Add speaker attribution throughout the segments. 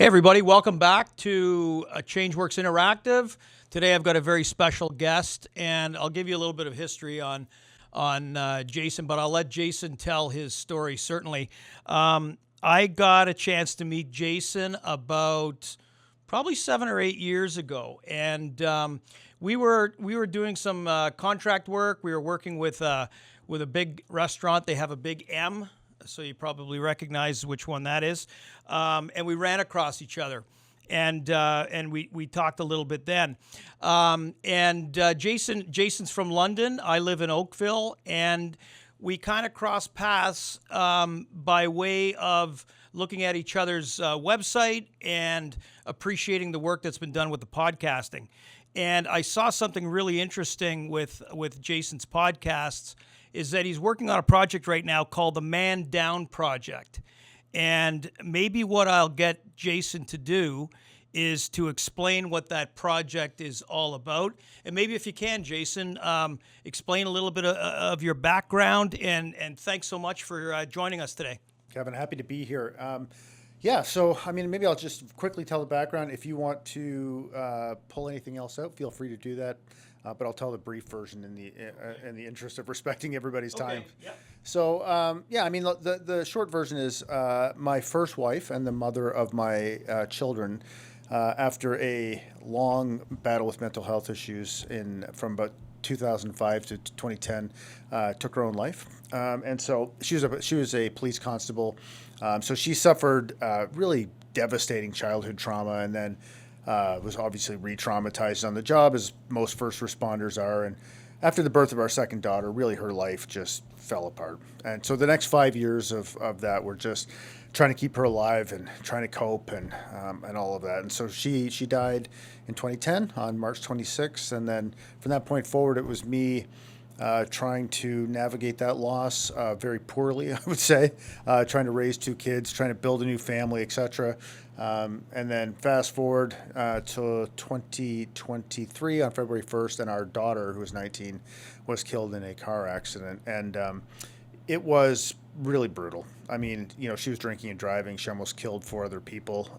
Speaker 1: Hey, everybody, welcome back to Changeworks Interactive. Today I've got a very special guest, and I'll give you a little bit of history on Jason, but I'll let Jason tell his story, certainly. I got a chance to meet Jason about probably 7 or 8 years ago, and we were doing some contract work. We were working with a big restaurant. They have a big M, so you probably recognize which one that is. And we ran across each other, and we talked a little bit then. Jason's from London. I live in Oakville, and we kind of crossed paths by way of looking at each other's website and appreciating the work that's been done with the podcasting. And I saw something really interesting with Jason's podcasts is that he's working on a project right now called the Man Down Project. And maybe what I'll get Jason to do is to explain what that project is all about. And maybe if you can, Jason, explain a little bit of your background, and thanks so much for joining us today.
Speaker 2: Kevin, happy to be here. So maybe I'll just quickly tell the background. If you want to pull anything else out, feel free to do that. But I'll tell the brief version in the interest of respecting everybody's time.
Speaker 1: Okay. Yeah.
Speaker 2: So the short version is my first wife and the mother of my children, after a long battle with mental health issues from about 2005 to 2010, took her own life. And so she was a police constable. So she suffered really devastating childhood trauma, and then was obviously re-traumatized on the job, as most first responders are. And after the birth of our second daughter, really her life just fell apart. And so the next 5 years of that were just trying to keep her alive and trying to cope and all of that. And so she died in 2010 on March 26th. And then from that point forward, it was me trying to navigate that loss very poorly, I would say, trying to raise two kids, trying to build a new family, etc. And then fast forward to 2023 on February 1st, and our daughter, who was 19, was killed in a car accident. And it was really brutal. I mean, she was drinking and driving. She almost killed four other people,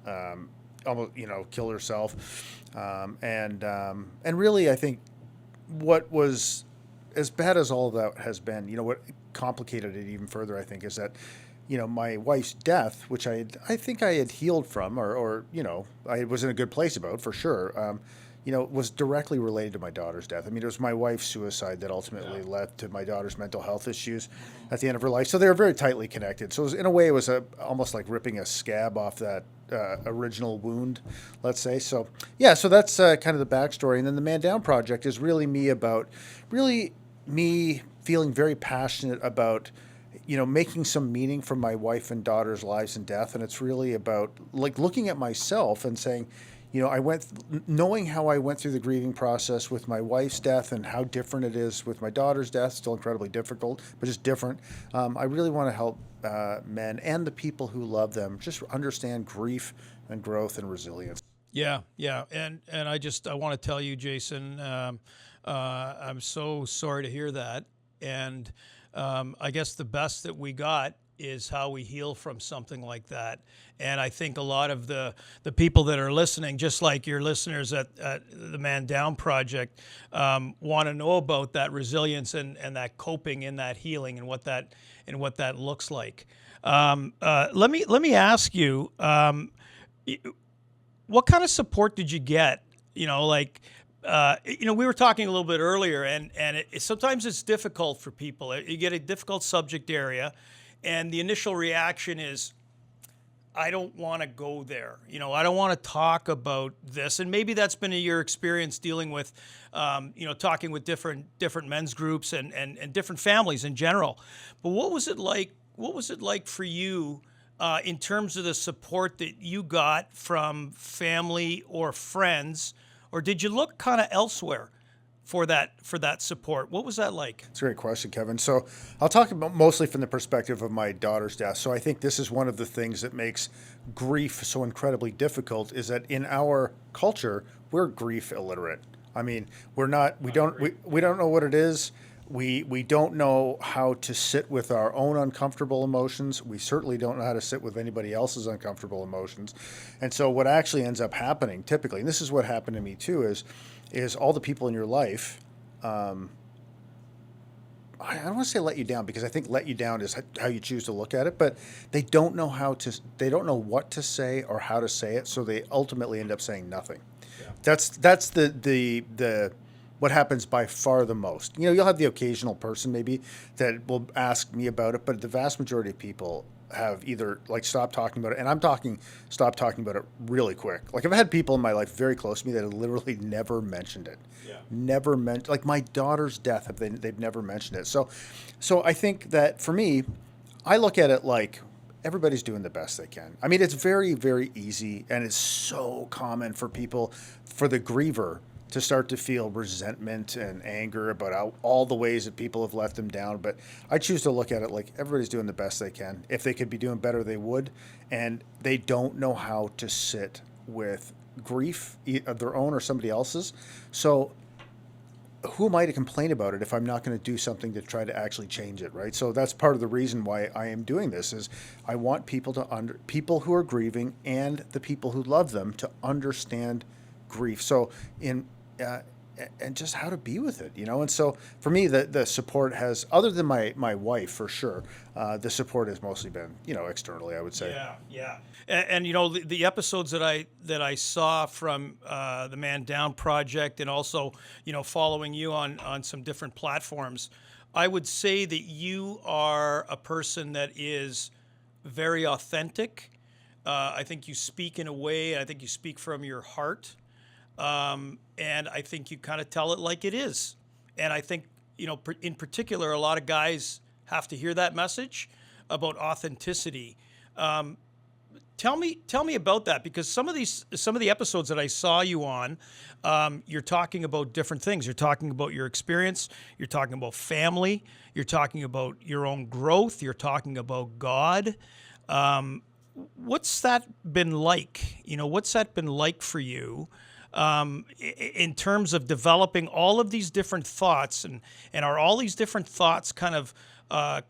Speaker 2: almost, killed herself. And really, I think what was as bad as all of that has been, what complicated it even further, I think, is that, my wife's death, which I think I had healed from, or I was in a good place about, for sure, was directly related to my daughter's death. I mean, it was my wife's suicide that ultimately led to my daughter's mental health issues at the end of her life. So they were very tightly connected. So in a way, it was almost like ripping a scab off that original wound, let's say. So that's kind of the backstory. And then the Man Down Project is really me feeling very passionate about, making some meaning from my wife and daughter's lives and death. And it's really about like looking at myself and saying, knowing how I went through the grieving process with my wife's death and how different it is with my daughter's death, still incredibly difficult, but just different. I really want to help men and the people who love them just understand grief and growth and resilience.
Speaker 1: Yeah. And I want to tell you, Jason, I'm so sorry to hear that. And I guess the best that we got is how we heal from something like that. And I think a lot of the people that are listening, just like your listeners at the Man Down Project, want to know about that resilience and that coping in that healing and what that looks like. Let me ask you, what kind of support did you get? We were talking a little bit earlier, and sometimes it's difficult for people. You get a difficult subject area, and the initial reaction is, I don't want to go there. I don't want to talk about this. And maybe that's been your experience dealing with, talking with different men's groups and different families in general. But what was it like? What was it like for you in terms of the support that you got from family or friends, or did you look kind of elsewhere for that support? What was that like?
Speaker 2: It's a great question, Kevin. So I'll talk about mostly from the perspective of my daughter's death. So I think this is one of the things that makes grief so incredibly difficult, is that in our culture, we're grief illiterate. I mean, we don't know what it is. We don't know how to sit with our own uncomfortable emotions. We certainly don't know how to sit with anybody else's uncomfortable emotions. And so what actually ends up happening typically, and this is what happened to me too, is all the people in your life, I don't want to say let you down, because I think let you down is how you choose to look at it, but they don't know they don't know what to say or how to say it, so they ultimately end up saying nothing.
Speaker 1: Yeah.
Speaker 2: That's the what happens by far the most. You'll have the occasional person maybe that will ask me about it, but the vast majority of people have either like stopped talking about it, and I'm talking stop talking about it really quick. Like I've had people in my life very close to me that have literally never mentioned it.
Speaker 1: Yeah.
Speaker 2: Never meant, like my daughter's death, they've never mentioned it. So I think that for me, I look at it like everybody's doing the best they can. I mean, it's very, very easy, and it's so common for people, for the griever, to start to feel resentment and anger about all the ways that people have let them down. But I choose to look at it like everybody's doing the best they can. If they could be doing better, they would. And they don't know how to sit with grief of their own or somebody else's. So who am I to complain about it if I'm not going to do something to try to actually change it, right? So that's part of the reason why I am doing this, is I want people who are grieving and the people who love them to understand grief. So and just how to be with it, And so for me, the support has, other than my wife for sure, the support has mostly been, externally, I would say.
Speaker 1: Yeah, yeah. And the episodes that I saw from the Man Down Project, and also following you on some different platforms, I would say that you are a person that is very authentic. I think you speak in a way. I think you speak from your heart. And I think you kind of tell it like it is. And I think, in particular, a lot of guys have to hear that message about authenticity. Tell me about that, because some of the episodes that I saw you on, you're talking about different things. You're talking about your experience. You're talking about family. You're talking about your own growth. You're talking about God. What's that been like? What's that been like for you? In terms of developing all of these different thoughts, and are all these different thoughts kind of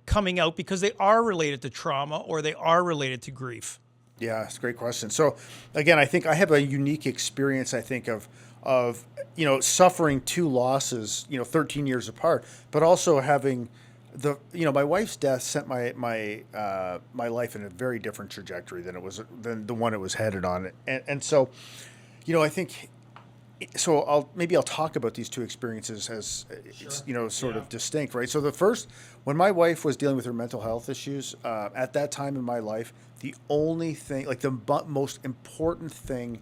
Speaker 1: coming out because they are related to trauma or they are related to grief?
Speaker 2: Yeah, it's a great question. So again, I think I have a unique experience, I think, of suffering two losses, 13 years apart, but also having my wife's death sent my life in a very different trajectory than the one it was headed on. And so, I think, so I'll talk about these two experiences as,
Speaker 1: Sure.
Speaker 2: sort
Speaker 1: Yeah.
Speaker 2: of distinct, right? So the first, when my wife was dealing with her mental health issues, at that time in my life, the only thing, like the most important thing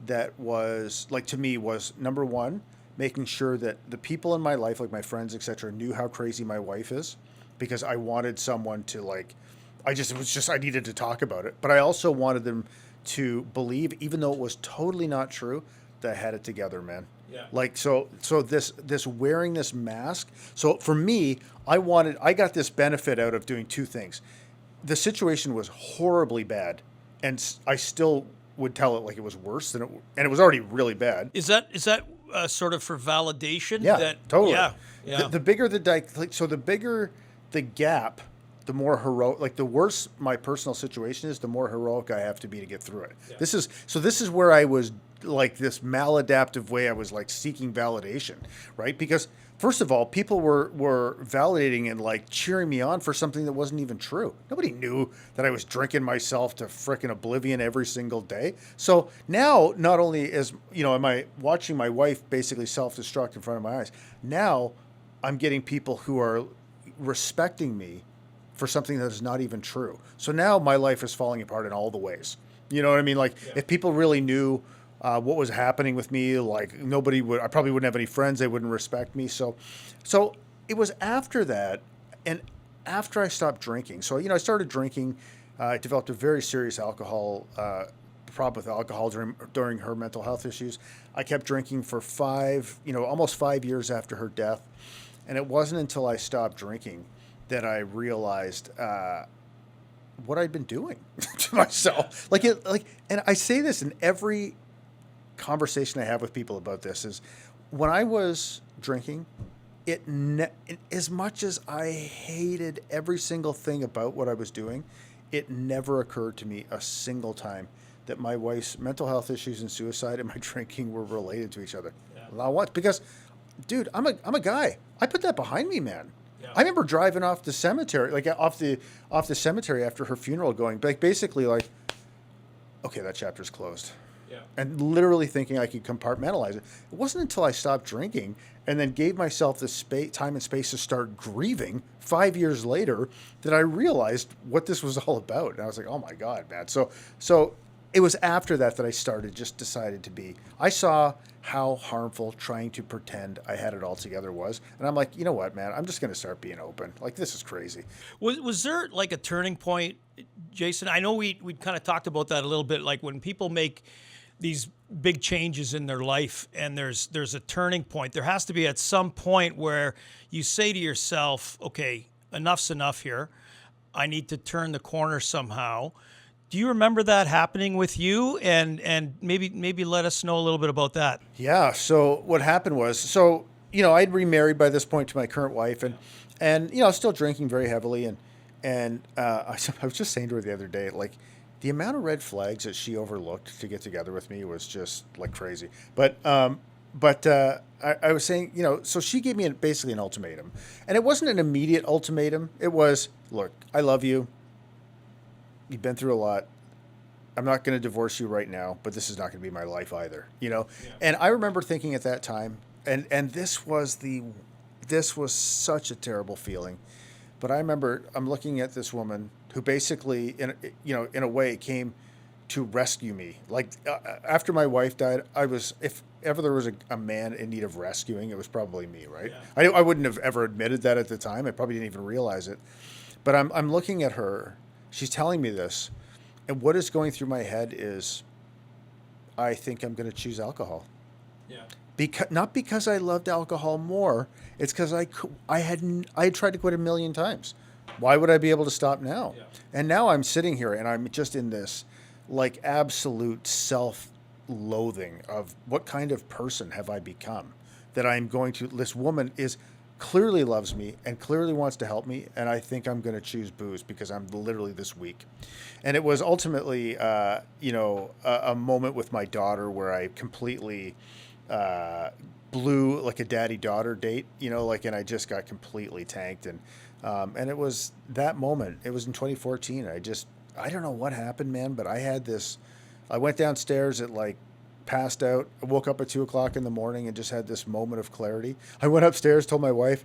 Speaker 2: that was, like, to me, was number one, making sure that the people in my life, like my friends, etc., knew how crazy my wife is, because I wanted someone to, like, I needed to talk about it. But I also wanted them to believe, even though it was totally not true, that I had it together, man.
Speaker 1: Yeah.
Speaker 2: Like, so this wearing this mask. So for me, I got this benefit out of doing two things. The situation was horribly bad, and I still would tell it like it was worse than and it was already really bad.
Speaker 1: Is that sort of for validation?
Speaker 2: Yeah,
Speaker 1: That,
Speaker 2: totally.
Speaker 1: Yeah. Yeah.
Speaker 2: The bigger the bigger the gap, the more heroic, like the worse my personal situation is, the more heroic I have to be to get through it.
Speaker 1: Yeah.
Speaker 2: This is where I was, like, this maladaptive way, I was like seeking validation, right? Because first of all, people were validating and like cheering me on for something that wasn't even true. Nobody knew that I was drinking myself to frickin' oblivion every single day. So now, not only am I watching my wife basically self-destruct in front of my eyes, now I'm getting people who are respecting me for something that is not even true. So now my life is falling apart in all the ways. You know what I mean? Like, if people really knew what was happening with me, like, I probably wouldn't have any friends. They wouldn't respect me. So it was after that, and after I stopped drinking. So, I started drinking. I developed a very serious problem with alcohol during her mental health issues. I kept drinking for almost 5 years after her death. And it wasn't until I stopped drinking that I realized what I'd been doing to myself. And I say this in every conversation I have with people about this, is when I was drinking, as much as I hated every single thing about what I was doing, it never occurred to me a single time that my wife's mental health issues and suicide and my drinking were related to each other.
Speaker 1: Yeah.
Speaker 2: Not once, because, dude, I'm a guy. I put that behind me, man.
Speaker 1: Yeah.
Speaker 2: I remember driving off the cemetery, like off the cemetery after her funeral, going like basically like, okay, that chapter's closed.
Speaker 1: Yeah.
Speaker 2: And literally thinking I could compartmentalize it. It wasn't until I stopped drinking and then gave myself the time and space to start grieving 5 years later that I realized what this was all about. And I was like, oh my God, man. So it was after that I decided to be. I saw how harmful trying to pretend I had it all together was. And I'm like, you know what, man, I'm just going to start being open. Like, this is crazy.
Speaker 1: Was there like a turning point, Jason? I know we kind of talked about that a little bit, like when people make these big changes in their life and there's a turning point, there has to be at some point where you say to yourself, okay, enough's enough here. I need to turn the corner somehow. Do you remember that happening with you? And maybe let us know a little bit about that.
Speaker 2: Yeah. So what happened was, I'd remarried by this point to my current wife, and still drinking very heavily, and I was just saying to her the other day, like, the amount of red flags that she overlooked to get together with me was just like crazy. But I was saying, so she gave me basically an ultimatum, and it wasn't an immediate ultimatum. It was, look, I love you. You've been through a lot. I'm not going to divorce you right now, but this is not going to be my life either, Yeah. And I remember thinking at that time, and this was such a terrible feeling. But I remember I'm looking at this woman who basically, in a way, came to rescue me. Like, after my wife died, if ever there was a man in need of rescuing, it was probably me, right? Yeah. I wouldn't have ever admitted that at the time. I probably didn't even realize it. But I'm looking at her. She's telling me this, and what is going through my head is, I think I'm going to choose alcohol. Yeah. Not because I loved alcohol more. It's because I had tried to quit a million times. Why would I be able to stop now? Yeah. And now I'm sitting here and I'm just in this like absolute self-loathing of what kind of person have I become that I'm going to. This woman clearly loves me and clearly wants to help me, and I think I'm going to choose booze because I'm literally this weak. And it was ultimately, a moment with my daughter where I completely blew like a daddy-daughter date, and I just got completely tanked. And it was that moment. It was in 2014. I don't know what happened, man, but I went downstairs at passed out. I woke up at 2:00 in the morning and just had this moment of clarity. I went upstairs, told my wife,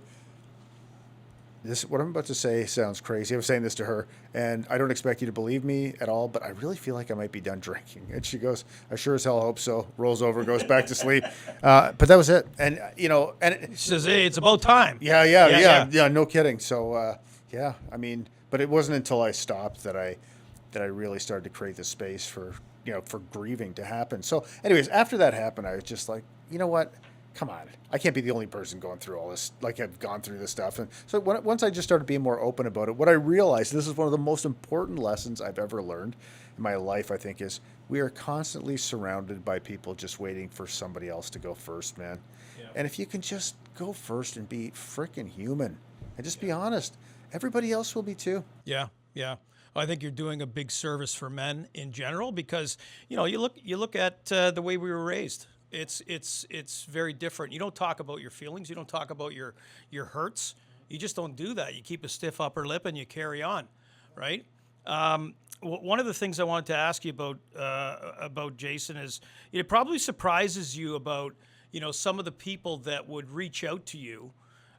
Speaker 2: what I'm about to say sounds crazy. I was saying this to her, and I don't expect you to believe me at all, but I really feel like I might be done drinking. And she goes, I sure as hell hope so. Rolls over, goes back to sleep. But that was it. And, she
Speaker 1: says, hey, it's about time.
Speaker 2: Yeah, no kidding. So, but it wasn't until I stopped that I really started to create the space for grieving to happen. So anyways, after that happened, I was just like, you know what? Come on. I can't be the only person going through all this. Like, I've gone through this stuff. And so once I just started being more open about it, what I realized, this is one of the most important lessons I've ever learned in my life, I think, is we are constantly surrounded by people just waiting for somebody else to go first, man. Yeah. And if you can just go first and be freaking human and just be honest, everybody else will be too.
Speaker 1: Yeah. I think you're doing a big service for men in general because, you look at the way we were raised. It's very different. You don't talk about your feelings. You don't talk about your hurts. You just don't do that. You keep a stiff upper lip and you carry on, right? One of the things I wanted to ask you about Jason is it probably surprises you about some of the people that would reach out to you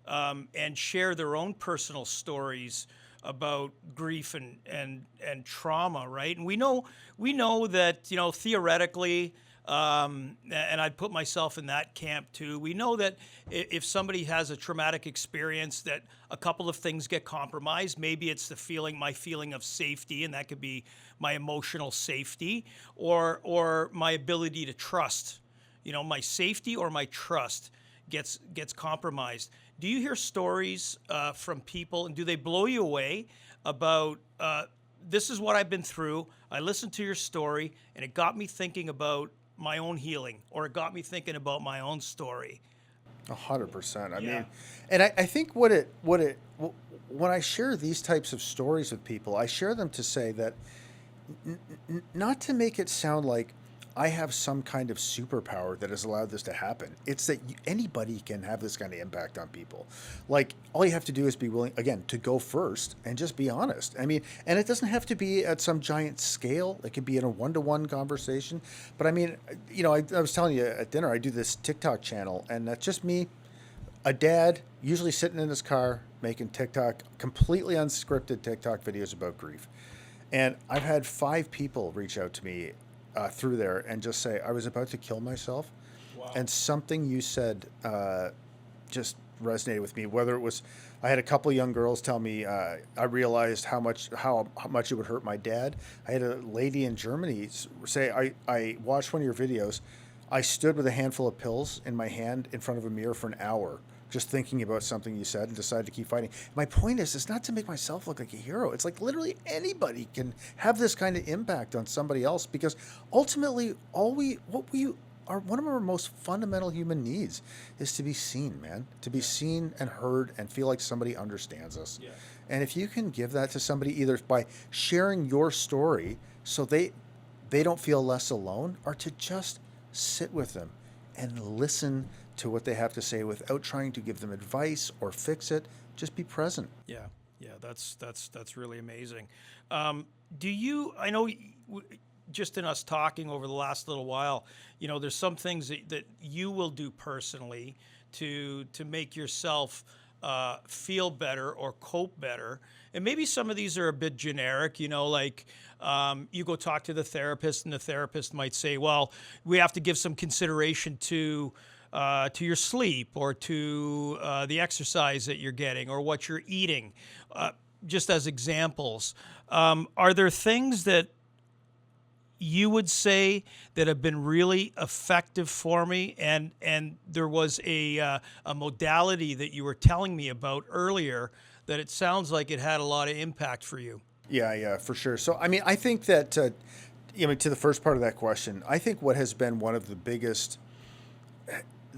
Speaker 1: and share their own personal stories about grief and trauma, right? And we know that theoretically. And I'd put myself in that camp too. We know that if somebody has a traumatic experience, that a couple of things get compromised. Maybe it's my feeling of safety, and that could be my emotional safety, or my ability to trust. My safety or my trust gets compromised. Do you hear stories from people, and do they blow you away about this is what I've been through? I listened to your story, and it got me thinking about my own healing, or it got me thinking about my own story.
Speaker 2: 100%. I
Speaker 1: Yeah.
Speaker 2: mean, and I think when I share these types of stories with people, I share them to say that not to make it sound like I have some kind of superpower that has allowed this to happen. It's that anybody can have this kind of impact on people. Like, all you have to do is be willing, again, to go first and just be honest. I mean, and it doesn't have to be at some giant scale. It could be in a one-to-one conversation. But I mean, I was telling you at dinner, I do this TikTok channel, and that's just me, a dad, usually sitting in his car, making TikTok, completely unscripted TikTok videos about grief. And I've had 5 people reach out to me through there and just say, I was about to kill myself.
Speaker 1: Wow.
Speaker 2: And something you said just resonated with me. Whether it was, I had a couple of young girls tell me, I realized how much it would hurt my dad. I had a lady in Germany say, I watched one of your videos. I stood with a handful of pills in my hand in front of a mirror for an hour, just thinking about something you said, and decided to keep fighting. My point is, it's not to make myself look like a hero. It's like literally anybody can have this kind of impact on somebody else, because ultimately one of our most fundamental human needs is to be seen, man, to be seen and heard and feel like somebody understands us.
Speaker 1: Yeah.
Speaker 2: And if you can give that to somebody, either by sharing your story so they don't feel less alone, or to just sit with them and listen to what they have to say without trying to give them advice or fix it, just be present.
Speaker 1: Yeah, yeah, that's really amazing. Do you? I know, just in us talking over the last little while, there's some things that you will do personally to make yourself feel better or cope better, and maybe some of these are a bit generic. Like you go talk to the therapist, and the therapist might say, "Well, we have to give some consideration to your sleep, or to the exercise that you're getting, or what you're eating," just as examples. Are there things that you would say that have been really effective for me? And there was a modality that you were telling me about earlier that it sounds like it had a lot of impact for you.
Speaker 2: Yeah, for sure. So, I mean, I think that, to the first part of that question, I think what has been one of the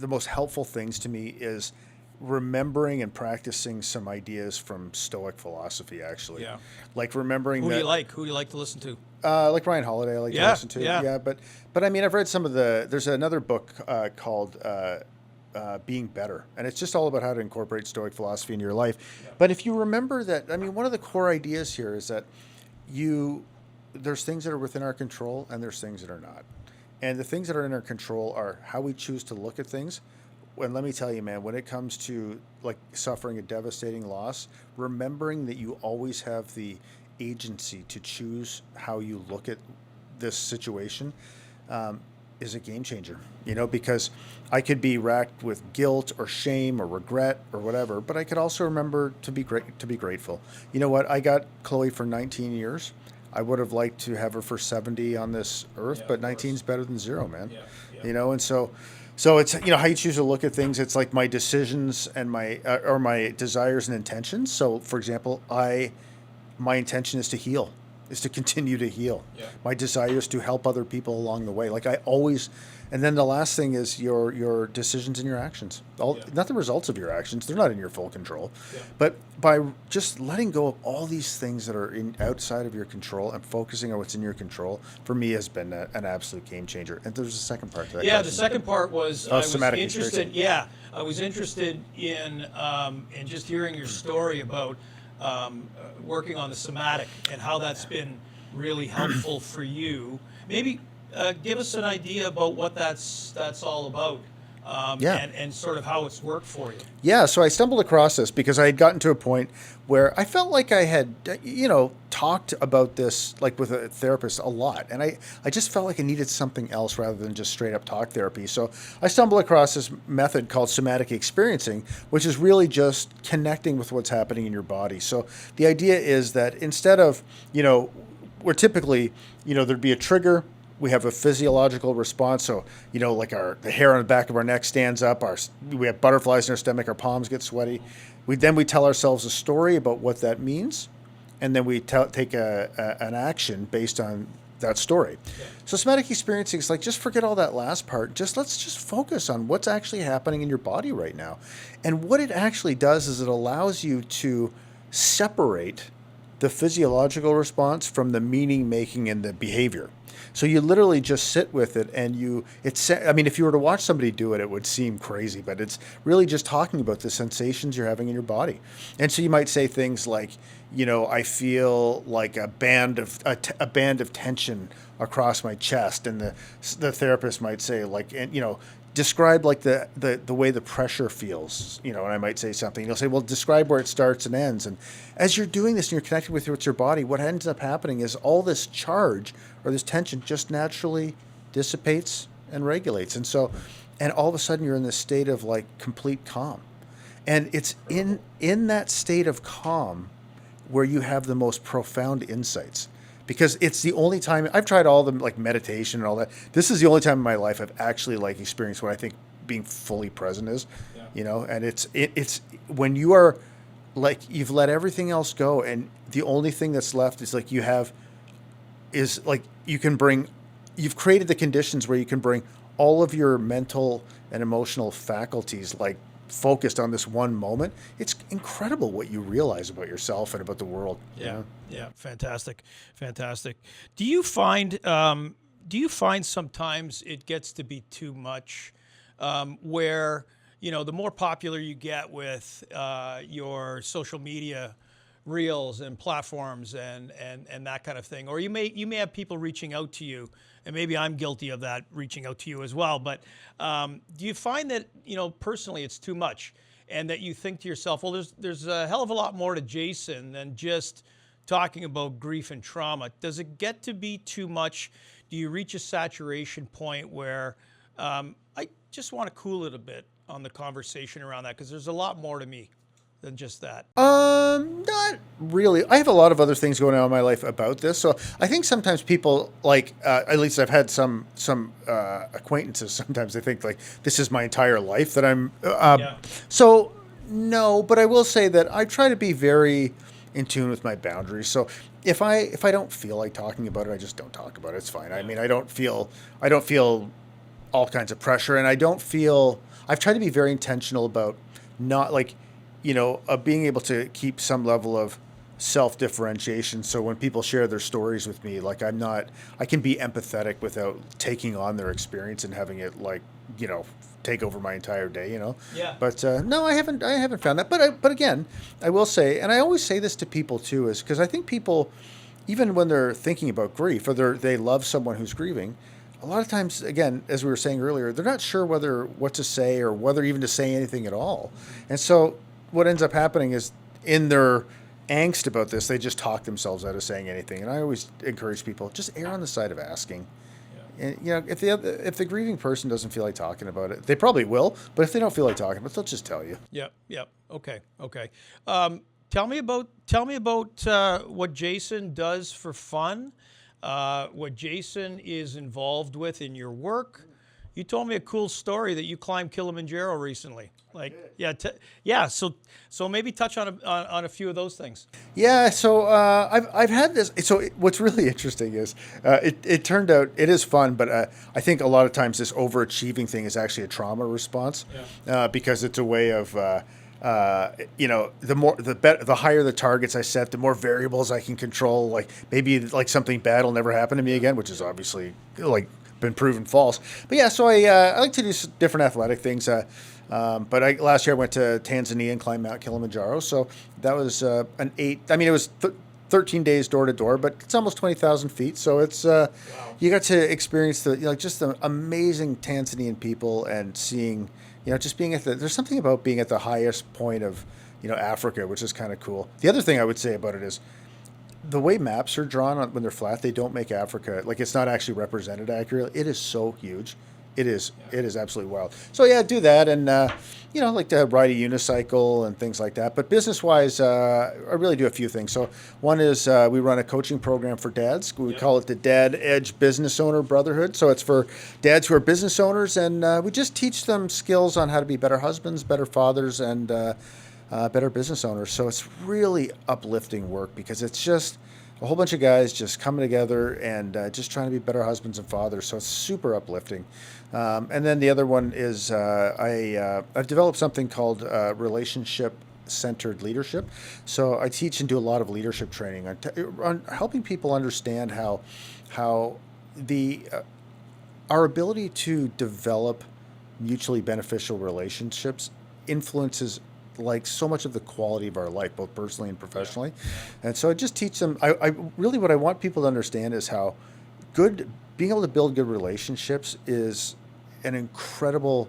Speaker 2: most helpful things to me is remembering and practicing some ideas from Stoic philosophy, actually.
Speaker 1: Yeah.
Speaker 2: Like remembering
Speaker 1: Who do
Speaker 2: that.
Speaker 1: you like? Who do you like to listen to?
Speaker 2: Like Ryan Holiday, I like to
Speaker 1: Yeah,
Speaker 2: listen to.
Speaker 1: yeah.
Speaker 2: Yeah, but I mean, I've read some of there's another book called Being Better, and it's just all about how to incorporate Stoic philosophy into your life. Yeah. But if you remember that, I mean, one of the core ideas here is that there's things that are within our control, and there's things that are not. And the things that are in our control are how we choose to look at things. And let me tell you, man, when it comes to like suffering a devastating loss, remembering that you always have the agency to choose how you look at this situation is a game changer, because I could be racked with guilt or shame or regret or whatever, but I could also remember to be grateful. You know what? I got Chloe for 19 years. I would have liked to have her for 70 on this earth, but 19 is better than 0, man. Yeah. And so it's, how you choose to look at things. It's like my decisions and my desires and intentions. So, for example, my intention is to heal, is to continue to heal. Yeah. My desire is to help other people along the way. Like I always, and then the last thing is your decisions and your actions. Not the results of your actions; they're not in your full control. Yeah. But by just letting go of all these things that are outside of your control and focusing on what's in your control, for me, has been an absolute game changer. And there's a second part to that.
Speaker 1: Yeah,
Speaker 2: question.
Speaker 1: the second part was I was
Speaker 2: somatic
Speaker 1: interested. Yeah, I was interested in just hearing your story about working on the somatic and how that's been really helpful for you. Maybe give us an idea about what that's all about, and sort of how it's worked for you.
Speaker 2: Yeah, so I stumbled across this because I had gotten to a point where I felt like I had, talked about this like with a therapist a lot. And I just felt like I needed something else rather than just straight up talk therapy. So I stumbled across this method called somatic experiencing, which is really just connecting with what's happening in your body. So the idea is that instead of, we're typically, there'd be a trigger. We have a physiological response. So, like the hair on the back of our neck stands up. We have butterflies in our stomach. Our palms get sweaty. We tell ourselves a story about what that means. And then we take an action based on that story. So somatic experiencing is like, just forget all that last part. Let's just focus on what's actually happening in your body right now. And what it actually does is it allows you to separate the physiological response from the meaning making and the behavior. So you literally just sit with it, and I mean, if you were to watch somebody do it, it would seem crazy, but it's really just talking about the sensations you're having in your body. And so you might say things like, I feel like a band of tension across my chest, and the therapist might say, like, and describe like the way the pressure feels, and I might say something. You'll say, well, describe where it starts and ends. And as you're doing this and you're connected with your body, what ends up happening is all this charge or this tension just naturally dissipates and regulates. And all of a sudden you're in this state of like complete calm. And it's in that state of calm where you have the most profound insights. Because it's the only time I've tried all the like meditation and all that. This is the only time in my life I've actually like experienced what I think being fully present is, and it's when you are like, you've let everything else go, and the only thing that's left is like you've created the conditions where you can bring all of your mental and emotional faculties like focused on this one moment. It's incredible what you realize about yourself and about the world.
Speaker 1: Yeah, fantastic. Do you find sometimes it gets to be too much, where the more popular you get with your social media reels and platforms and that kind of thing, or you may have people reaching out to you, and maybe I'm guilty of that, reaching out to you as well, but do you find that personally it's too much, and that you think to yourself, well, there's a hell of a lot more to Jason than just talking about grief and trauma? Does it get to be too much? Do you reach a saturation point where I just want to cool it a bit on the conversation around that, because there's a lot more to me than just that?
Speaker 2: Not really. I have a lot of other things going on in my life about this. So I think sometimes people like, at least I've had some acquaintances. Sometimes they think like this is my entire life that I'm. So no, but I will say that I try to be very in tune with my boundaries. So if I don't feel like talking about it, I just don't talk about it. It's fine. I mean, I don't feel all kinds of pressure, and I've tried to be very intentional about not like, being able to keep some level of self-differentiation. So when people share their stories with me, like I can be empathetic without taking on their experience and having it like, take over my entire day,
Speaker 1: Yeah.
Speaker 2: But no, I haven't found that. But again, I will say, and I always say this to people too, is because I think people, even when they're thinking about grief or they love someone who's grieving, a lot of times, again, as we were saying earlier, they're not sure what to say or whether even to say anything at all. And so what ends up happening is, in their angst about this, they just talk themselves out of saying anything. And I always encourage people, just err on the side of asking. And if the grieving person doesn't feel like talking about it, they probably will. But if they don't feel like talking about it, they'll just tell you.
Speaker 1: Yep. Okay. Tell me about what Jason does for fun, what Jason is involved with in your work. You told me a cool story that you climbed Kilimanjaro recently. So maybe touch on a few of those things.
Speaker 2: Yeah, so I've had this. So what's really interesting is it turned out it is fun, but I think a lot of times this overachieving thing is actually a trauma response, because it's a way of the higher the targets I set, the more variables I can control. Like maybe like something bad will never happen to me again, which is obviously like been proven false. But yeah, so I like to do different athletic things. But last year I went to Tanzania and climbed Mount Kilimanjaro. So that was it was 13 days door to door, but it's almost 20,000 feet. So it's you got to experience just the amazing Tanzanian people and seeing, just being there's something about being at the highest point of, Africa, which is kind of cool. The other thing I would say about it is, the way maps are drawn when they're flat, they don't make Africa, like it's not actually represented accurately. It is so huge. It is absolutely wild. So yeah, do that, and like to ride a unicycle and things like that. But business-wise, I really do a few things. So one is we run a coaching program for dads. We call it the Dad Edge Business Owner Brotherhood. So it's for dads who are business owners, and we just teach them skills on how to be better husbands, better fathers, and better business owners. So it's really uplifting work, because it's just, a whole bunch of guys just coming together and just trying to be better husbands and fathers. So it's super uplifting. And then the other one is I've developed something called relationship centered leadership. So I teach and do a lot of leadership training on helping people understand how the our ability to develop mutually beneficial relationships influences like so much of the quality of our life, both personally and professionally. And so I just teach them. I really what I want people to understand is how being able to build good relationships is an incredible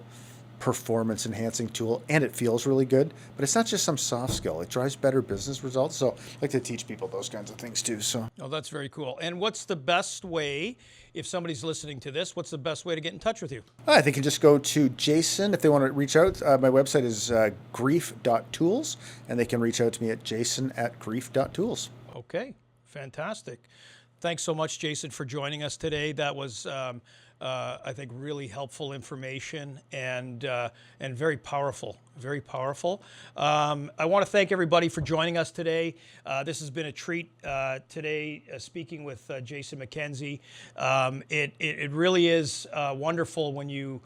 Speaker 2: performance enhancing tool, and it feels really good, but it's not just some soft skill. It drives better business results. So I like to teach people those kinds of things too. So
Speaker 1: Oh, that's very cool. And what's the best way, if somebody's listening to this, what's the best way to get in touch with you?
Speaker 2: they can just go to Jason if they want to reach out. My website is grief.tools, and they can reach out to me at jason@grief.tools.
Speaker 1: Okay, fantastic. Thanks so much, Jason, for joining us today. That was, I think, really helpful information and very powerful, very powerful. I want to thank everybody for joining us today. This has been a treat today, speaking with Jason Mackenzie. It really is wonderful when you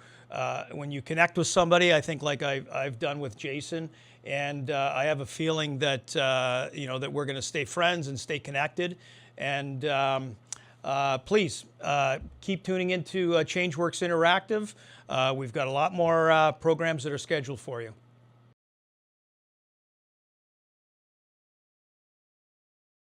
Speaker 1: connect with somebody, I think, like I've done with Jason. And I have a feeling that that we're going to stay friends and stay connected. And please keep tuning into ChangeWorks Interactive. We've got a lot more programs that are scheduled for you.